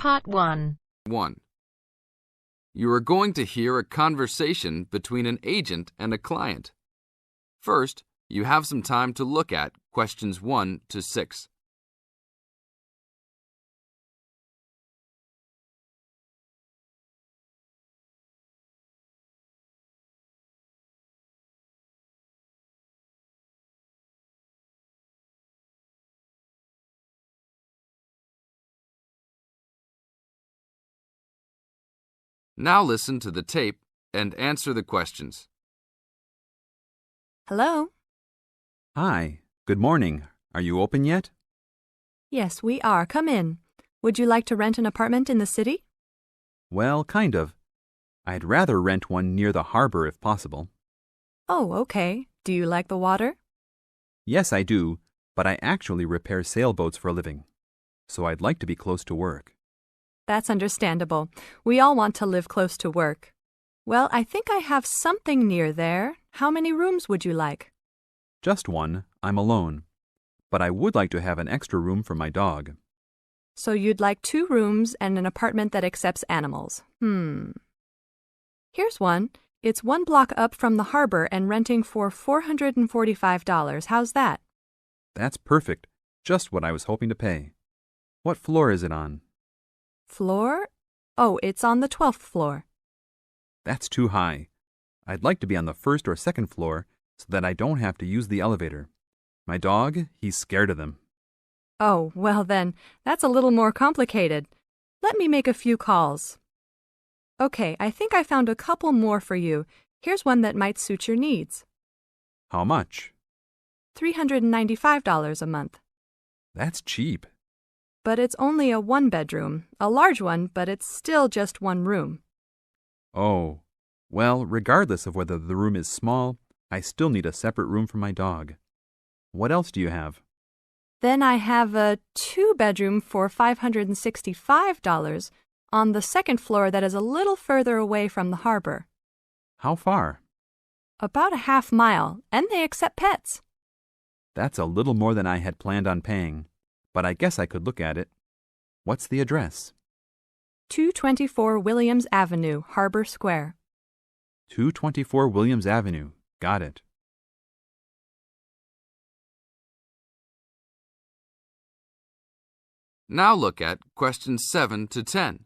Part 1. 1. You are going to hear a conversation between an agent and a client. First, you have some time to look at questions 1 to 6. Now listen to the tape and answer the questions. Hello? Hi, good morning. Are you open yet? Yes, we are. Come in. Would you like to rent an apartment in the city? Well, kind of. I'd rather rent one near the harbor if possible. Oh, okay. Do you like the water? Yes, I do, but I actually repair sailboats for a living, so I'd like to be close to work. That's understandable. We all want to live close to work. Well, I think I have something near there. How many rooms would you like? Just one. I'm alone. But I would like to have an extra room for my dog. So you'd like 2 rooms and an apartment that accepts animals. Here's one. It's 1 block up from the harbor and renting for $445. How's that? That's perfect. Just what I was hoping to pay. What floor is it on? Floor? Oh, it's on the 12th floor. That's too high. I'd like to be on the 1st or 2nd floor so that I don't have to use the elevator. My dog, he's scared of them. Oh, well then, that's a little more complicated. Let me make a few calls. Okay, I think I found a couple more for you. Here's one that might suit your needs. How much? $395 a month. That's cheap. But it's only a 1-bedroom, a large one, but it's still just 1 room. Oh, well, regardless of whether the room is small, I still need a separate room for my dog. What else do you have? Then I have a 2-bedroom for $565 on the 2nd floor that is a little further away from the harbor. How far? About a half mile, and they accept pets. That's a little more than I had planned on paying, but I guess I could look at it. What's the address? 224 Williams Avenue, Harbor Square. 224 Williams Avenue. Got it. Now look at questions 7 to 10.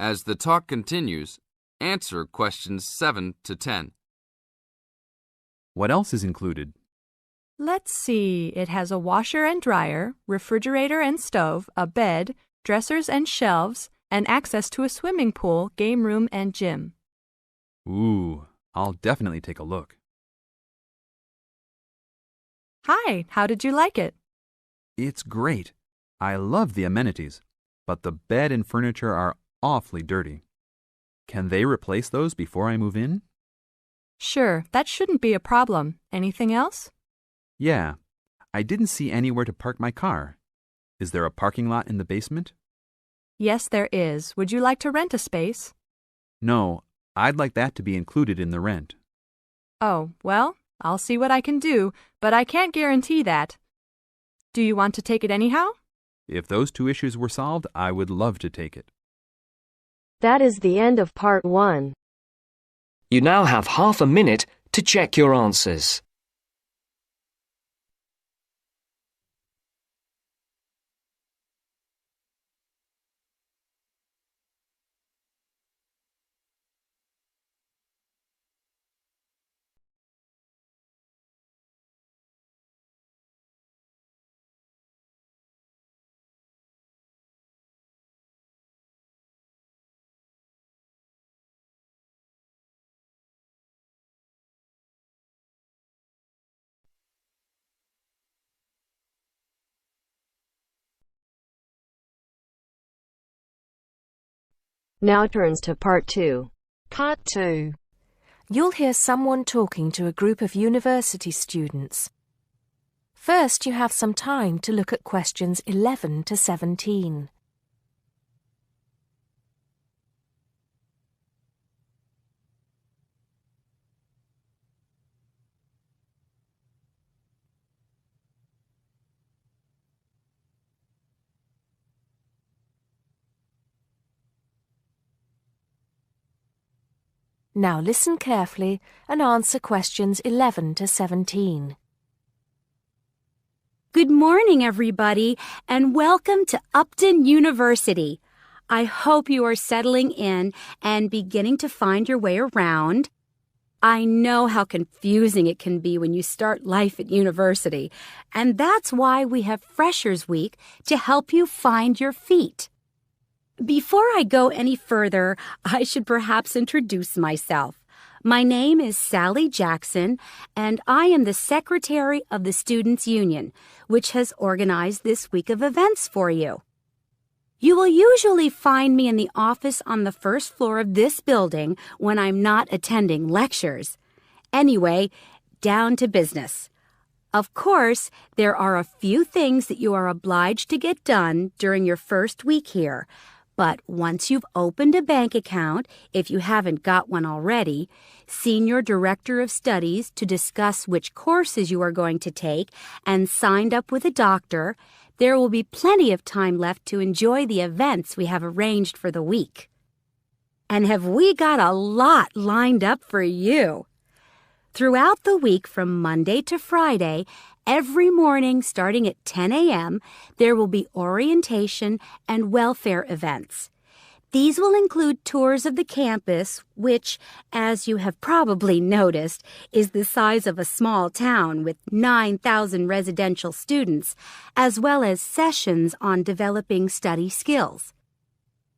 As the talk continues, answer questions 7 to 10. What else is included? Let's see, it has a washer and dryer, refrigerator and stove, a bed, dressers and shelves, and access to a swimming pool, game room, and gym. Ooh, I'll definitely take a look. Hi, how did you like it? It's great. I love the amenities, but the bed and furniture are awfully dirty. Can they replace those before I move in? Sure, that shouldn't be a problem. Anything else? Yeah, I didn't see anywhere to park my car. Is there a parking lot in the basement? Yes, there is. Would you like to rent a space? No, I'd like that to be included in the rent. Oh, well, I'll see what I can do, but I can't guarantee that. Do you want to take it anyhow? If those 2 issues were solved, I would love to take it. That is the end of Part 1. You now have half a minute to check your answers. Now turns to Part 2. Part 2. You'll hear someone talking to a group of university students. First, you have some time to look at questions 11 to 17. Now listen carefully and answer questions 11 to 17. Good morning, everybody, and welcome to Upton University. I hope you are settling in and beginning to find your way around. I know how confusing it can be when you start life at university, and that's why we have Freshers Week to help you find your feet. Before I go any further, I should perhaps introduce myself. My name is Sally Jackson, and I am the Secretary of the Students' Union, which has organized this week of events for you. You will usually find me in the office on the first floor of this building when I'm not attending lectures. Anyway, down to business. Of course, there are a few things that you are obliged to get done during your first week here. But once you've opened a bank account, if you haven't got one already, seen your director of studies to discuss which courses you are going to take, and signed up with a doctor, there will be plenty of time left to enjoy the events we have arranged for the week. And have we got a lot lined up for you? Throughout the week from Monday to Friday, every morning starting at 10 a.m., there will be orientation and welfare events. These will include tours of the campus, which, as you have probably noticed, is the size of a small town with 9,000 residential students, as well as sessions on developing study skills.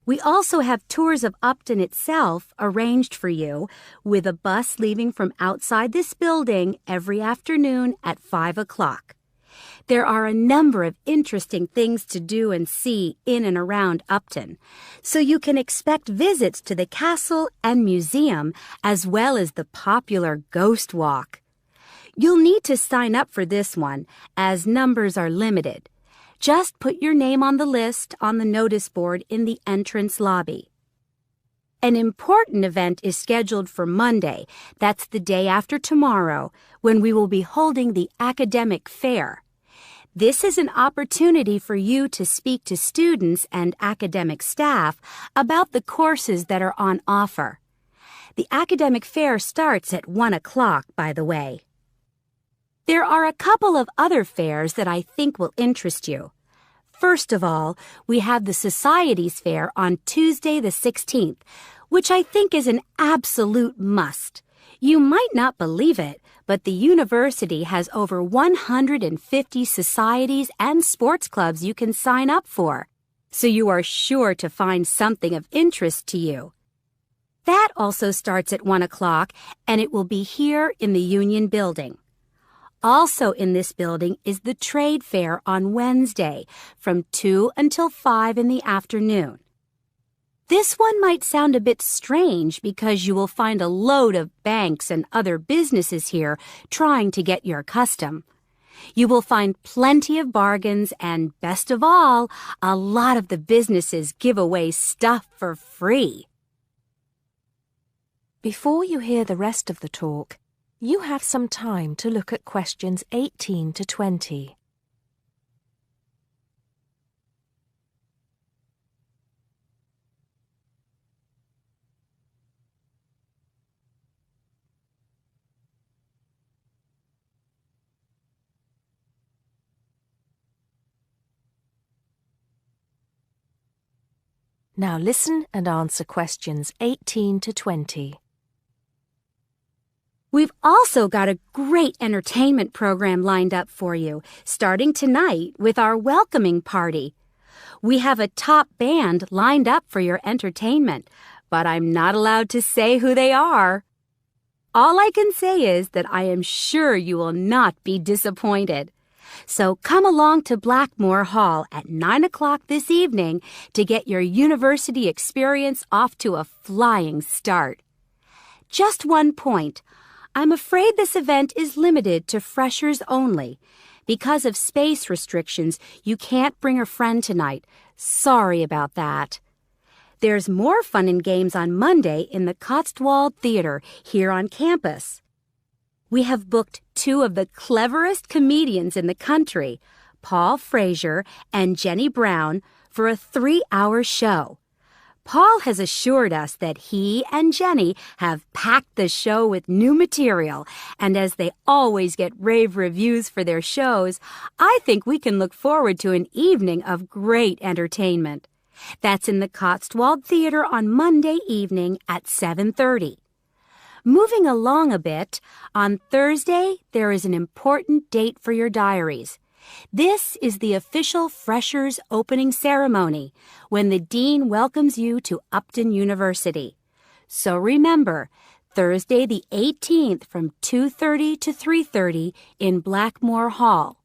We also have tours of Upton itself arranged for you, with a bus leaving from outside this building every afternoon at 5 o'clock. There are a number of interesting things to do and see in and around Upton, so you can expect visits to the castle and museum as well as the popular Ghost Walk. You'll need to sign up for this one, as numbers are limited. Just put your name on the list on the notice board in the entrance lobby. An important event is scheduled for Monday, that's the day after tomorrow, when we will be holding the academic fair. This is an opportunity for you to speak to students and academic staff about the courses that are on offer. The academic fair starts at 1 o'clock, by the way. There are a couple of other fairs that I think will interest you. First of all, we have the Societies Fair on Tuesday the 16th, which I think is an absolute must. You might not believe it, but the university has over 150 societies and sports clubs you can sign up for, so you are sure to find something of interest to you. That also starts at 1 o'clock, and it will be here in the Union Building. Also in this building is the Trade Fair on Wednesday from 2 until 5 in the afternoon. This one might sound a bit strange because you will find a load of banks and other businesses here trying to get your custom. You will find plenty of bargains and, best of all, a lot of the businesses give away stuff for free. Before you hear the rest of the talk, you have some time to look at questions 18 to 20. Now listen and answer questions 18 to 20. We've also got a great entertainment program lined up for you, starting tonight with our welcoming party. We have a top band lined up for your entertainment, but I'm not allowed to say who they are. All I can say is that I am sure you will not be disappointed. So come along to Blackmore Hall at 9 o'clock this evening to get your university experience off to a flying start. Just one point. I'm afraid this event is limited to freshers only. Because of space restrictions, you can't bring a friend tonight. Sorry about that. There's more fun and games on Monday in the Cotswold Theater here on campus. We have booked two of the cleverest comedians in the country, Paul Frazier and Jenny Brown, for a 3-hour show. Paul has assured us that he and Jenny have packed the show with new material, and as they always get rave reviews for their shows, I think we can look forward to an evening of great entertainment. That's in the Cotswold Theater on Monday evening at 7:30. Moving along a bit, on Thursday there is an important date for your diaries. This is the official Freshers opening ceremony, when the Dean welcomes you to Upton University. So remember, Thursday the 18th from 2:30 to 3:30 in Blackmore Hall.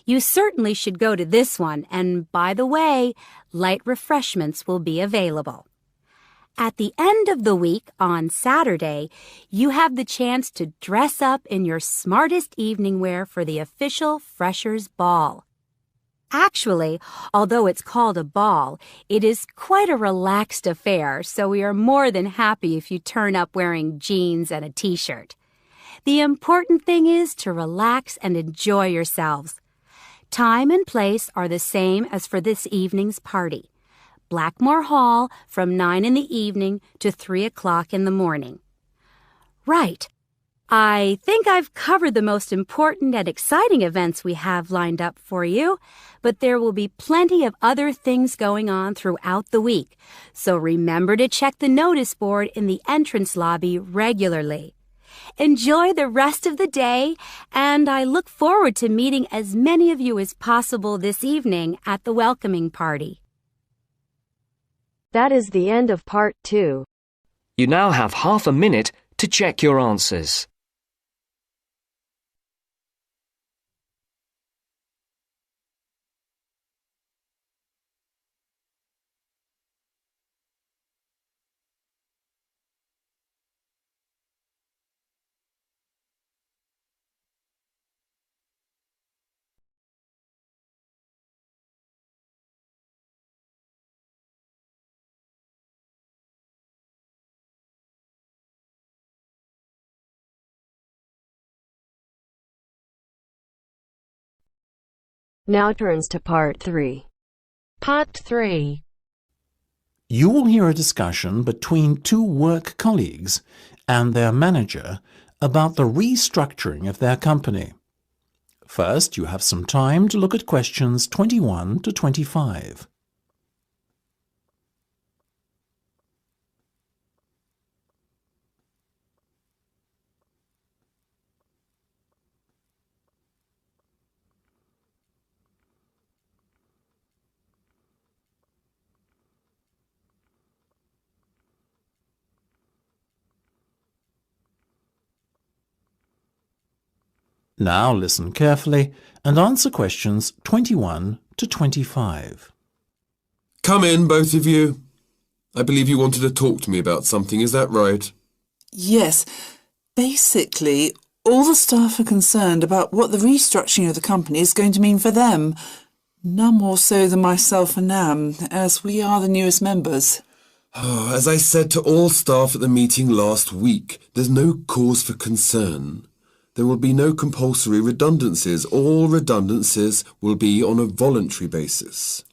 You certainly should go to this one, and by the way, light refreshments will be available. At the end of the week, on Saturday, you have the chance to dress up in your smartest evening wear for the official Freshers' Ball. Actually, although it's called a ball, it is quite a relaxed affair, so we are more than happy if you turn up wearing jeans and a t-shirt. The important thing is to relax and enjoy yourselves. Time and place are the same as for this evening's party. Blackmore Hall from 9 in the evening to 3 o'clock in the morning. Right. I think I've covered the most important and exciting events we have lined up for you, but there will be plenty of other things going on throughout the week, so remember to check the notice board in the entrance lobby regularly. Enjoy the rest of the day, and I look forward to meeting as many of you as possible this evening at the welcoming party. That is the end of part 2. You now have half a minute to check your answers. Now turns to part 3. Part 3. You will hear a discussion between two work colleagues and their manager about the restructuring of their company. First, you have some time to look at questions 21 to 25. Now listen carefully and answer questions 21 to 25. Come in, both of you. I believe you wanted to talk to me about something, is that right? Yes. Basically, all the staff are concerned about what the restructuring of the company is going to mean for them. None more so than myself and Nam, as we are the newest members. As I said to all staff at the meeting last week, there's no cause for concern. There will be no compulsory redundancies. All redundancies will be on a voluntary basis.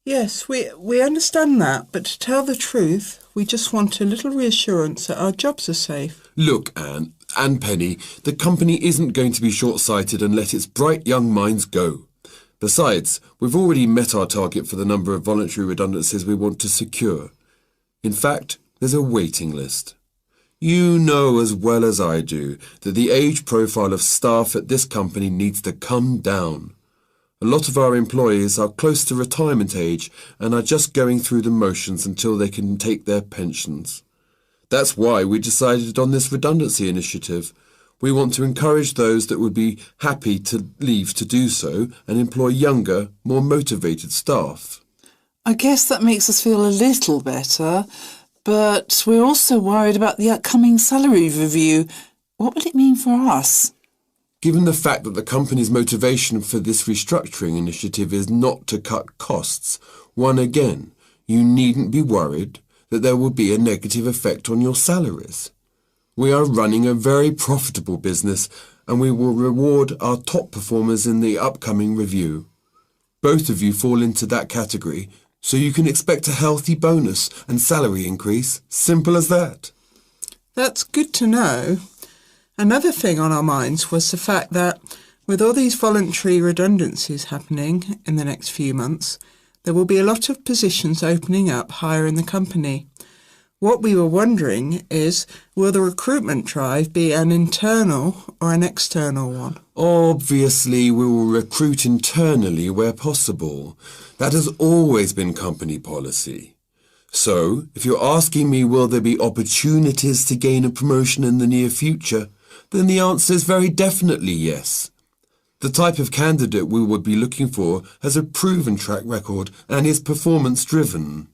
Yes, we understand that, but to tell the truth, we just want a little reassurance that our jobs are safe. Look, Anne and Penny, the company isn't going to be short-sighted and let its bright young minds go. Besides, we've already met our target for the number of voluntary redundancies we want to secure. In fact, there's a waiting list. You know as well as I do that the age profile of staff at this company needs to come down. A lot of our employees are close to retirement age and are just going through the motions until they can take their pensions. That's why we decided on this redundancy initiative. We want to encourage those that would be happy to leave to do so and employ younger, more motivated staff. I guess that makes us feel a little better, but we're also worried about the upcoming salary review. What will it mean for us? Given the fact that the company's motivation for this restructuring initiative is not to cut costs, you needn't be worried that there will be a negative effect on your salaries. We are running a very profitable business and we will reward our top performers in the upcoming review. Both of you fall into that category, so you can expect a healthy bonus and salary increase. Simple as that. That's good to know. Another thing on our minds was the fact that with all these voluntary redundancies happening in the next few months, there will be a lot of positions opening up higher in the company. What we were wondering is, will the recruitment drive be an internal or an external one? Obviously, we will recruit internally where possible. That has always been company policy. So, if you're asking me will there be opportunities to gain a promotion in the near future, then the answer is very definitely yes. The type of candidate we would be looking for has a proven track record and is performance-driven.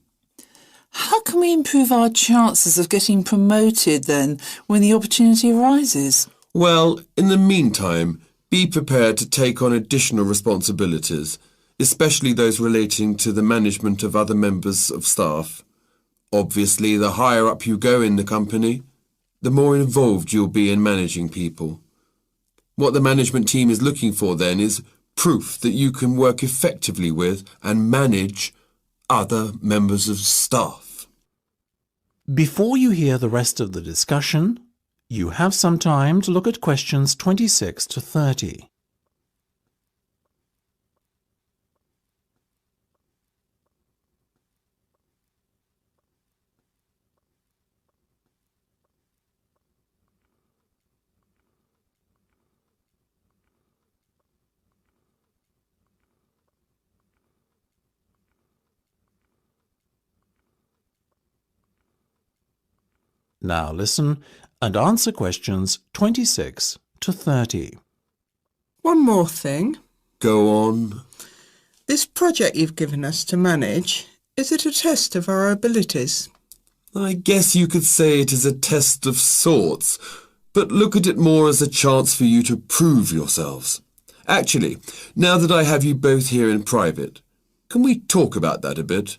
How can we improve our chances of getting promoted then, when the opportunity arises? Well, in the meantime, be prepared to take on additional responsibilities, especially those relating to the management of other members of staff. Obviously, the higher up you go in the company, the more involved you'll be in managing people. What the management team is looking for then is proof that you can work effectively with and manage other members of staff. Before you hear the rest of the discussion, you have some time to look at questions 26 to 30. Now listen and answer questions 26 to 30. One more thing. Go on. This project you've given us to manage, is it a test of our abilities? I guess you could say it is a test of sorts, but look at it more as a chance for you to prove yourselves. Actually, now that I have you both here in private, can we talk about that a bit?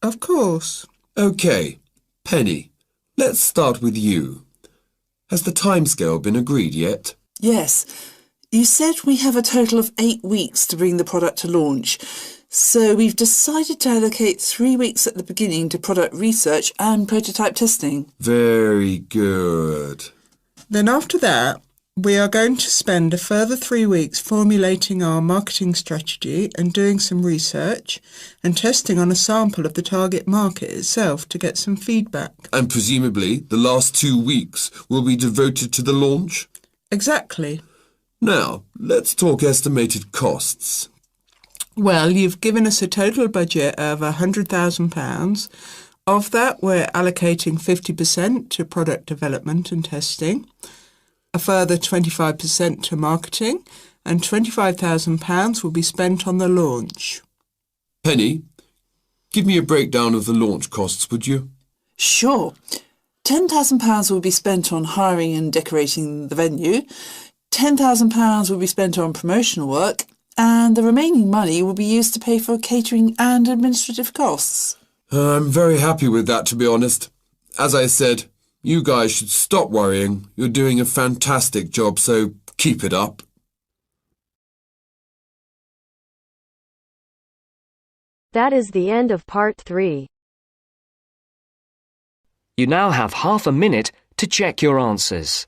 Of course. OK, Penny. Let's start with you. Has the timescale been agreed yet? Yes. You said we have a total of 8 weeks to bring the product to launch. So we've decided to allocate 3 weeks at the beginning to product research and prototype testing. Very good. Then after that, we are going to spend a further 3 weeks formulating our marketing strategy and doing some research and testing on a sample of the target market itself to get some feedback. And presumably the last 2 weeks will be devoted to the launch? Exactly. Now, let's talk estimated costs. Well, you've given us a total budget of £100,000. Of that, we're allocating 50% to product development and testing, a further 25% to marketing, and £25,000 will be spent on the launch. Penny, give me a breakdown of the launch costs, would you? Sure. £10,000 will be spent on hiring and decorating the venue, £10,000 will be spent on promotional work, and the remaining money will be used to pay for catering and administrative costs. I'm very happy with that, to be honest. As I said, you guys should stop worrying. You're doing a fantastic job, so keep it up. That is the end of part 3. You now have half a minute to check your answers.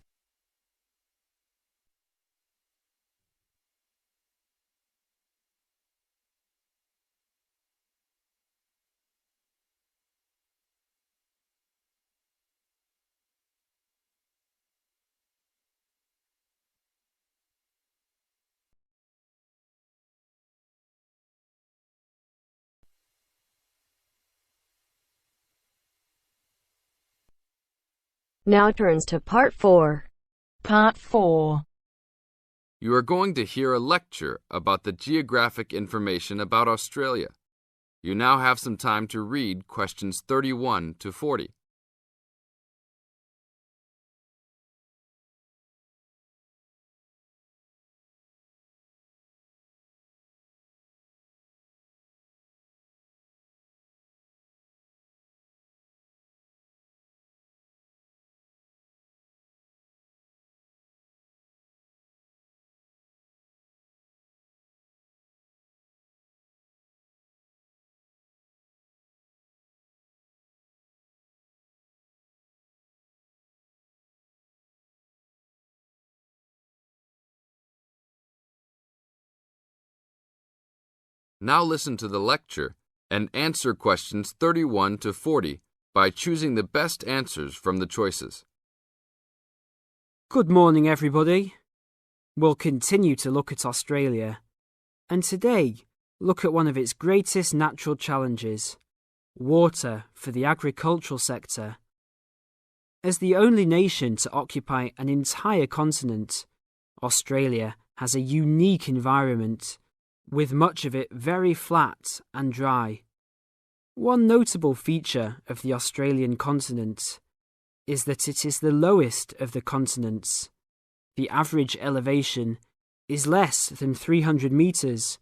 Now turns to part 4. Part 4. You are going to hear a lecture about the geographic information about Australia. You now have some time to read questions 31 to 40. Now listen to the lecture and answer questions 31 to 40 by choosing the best answers from the choices. Good morning, everybody. We'll continue to look at Australia, and today look at one of its greatest natural challenges, water for the agricultural sector. As the only nation to occupy an entire continent, Australia has a unique environment, with much of it very flat and dry. One notable feature of the Australian continent is that it is the lowest of the continents. The average elevation is less than 300 metres,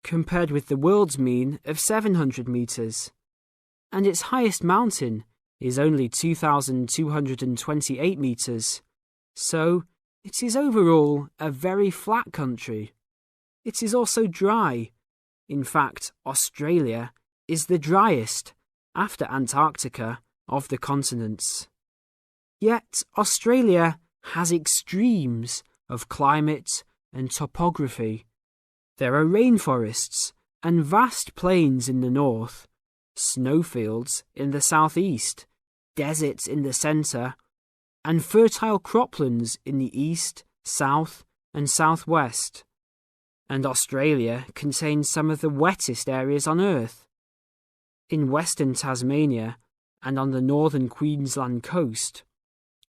compared with the world's mean of 700 metres, and its highest mountain is only 2,228 metres, so it is overall a very flat country. It is also dry. In fact, Australia is the driest, after Antarctica, of the continents. Yet Australia has extremes of climate and topography. There are rainforests and vast plains in the north, snowfields in the southeast, deserts in the centre, and fertile croplands in the east, south, and southwest. And Australia contains some of the wettest areas on Earth. In western Tasmania and on the northern Queensland coast.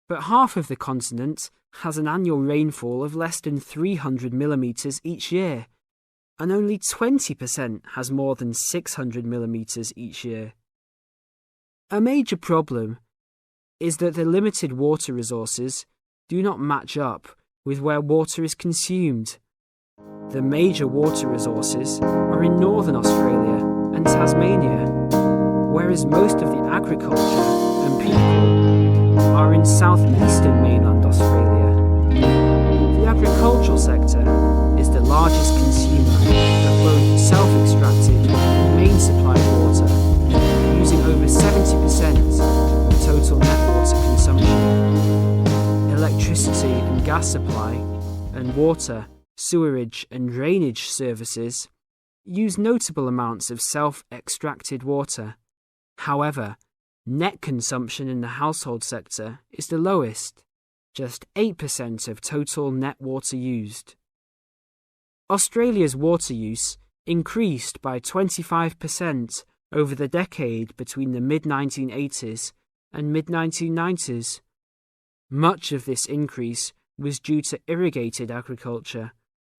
But half of the continent has an annual rainfall of less than 300 millimetres each year, and only 20% has more than 600 millimetres each year. A major problem is that the limited water resources do not match up with where water is consumed. The major water resources are in northern Australia and Tasmania, whereas most of the agriculture and people are in southeastern mainland Australia. The agricultural sector is the largest consumer of both self-extracted and main supplied water, using over 70% of total net water consumption. Electricity and gas supply and water, sewerage and drainage services use notable amounts of self-extracted water. However, net consumption in the household sector is the lowest, just 8% of total net water used. Australia's water use increased by 25% over the decade between the mid-1980s and mid-1990s. Much of this increase was due to irrigated agriculture,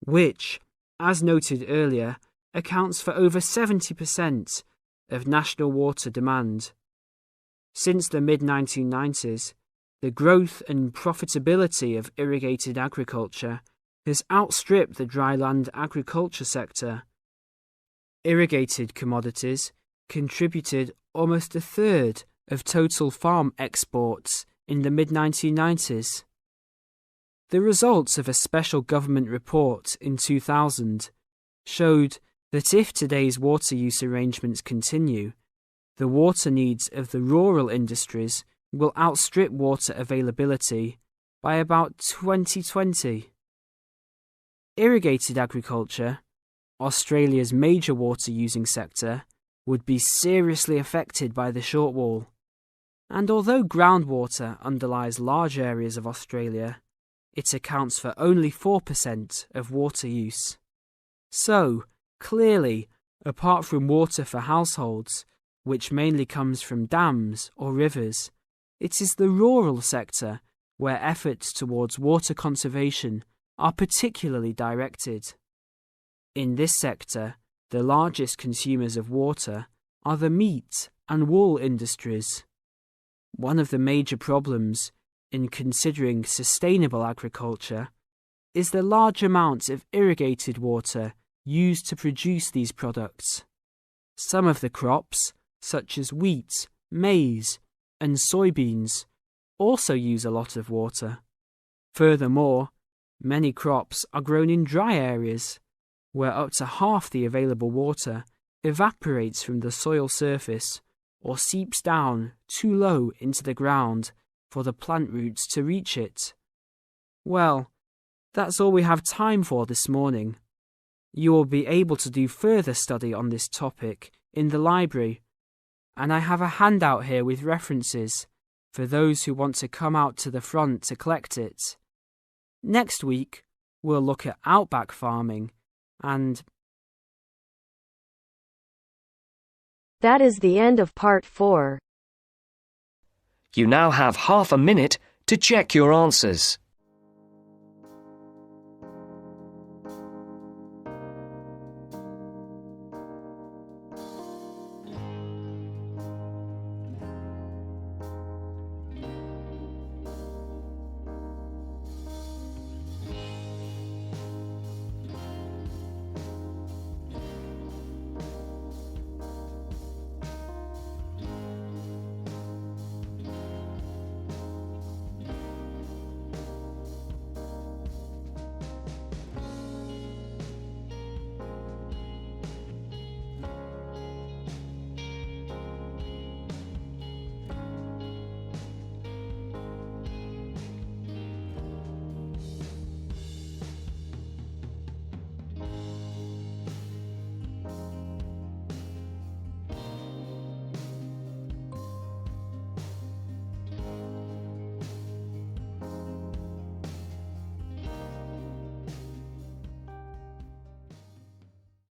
which, as noted earlier, accounts for over 70% of national water demand. Since the mid-1990s, the growth and profitability of irrigated agriculture has outstripped the dryland agriculture sector. Irrigated commodities contributed almost a third of total farm exports in the mid-1990s. The results of a special government report in 2000 showed that if today's water use arrangements continue, the water needs of the rural industries will outstrip water availability by about 2020. Irrigated agriculture, Australia's major water-using sector, would be seriously affected by the shortfall. And although groundwater underlies large areas of Australia, it accounts for only 4% of water use. So, clearly, apart from water for households, which mainly comes from dams or rivers, it is the rural sector where efforts towards water conservation are particularly directed. In this sector, the largest consumers of water are the meat and wool industries. One of the major problems in considering sustainable agriculture is the large amounts of irrigated water used to produce these products. Some of the crops, such as wheat, maize, and soybeans, also use a lot of water. Furthermore, many crops are grown in dry areas, where up to half the available water evaporates from the soil surface or seeps down too low into the ground for the plant roots to reach it. Well, that's all we have time for this morning. You will be able to do further study on this topic in the library, and I have a handout here with references for those who want to come out to the front to collect it. Next week, we'll look at outback farming and... That is the end of part 4. You now have half a minute to check your answers.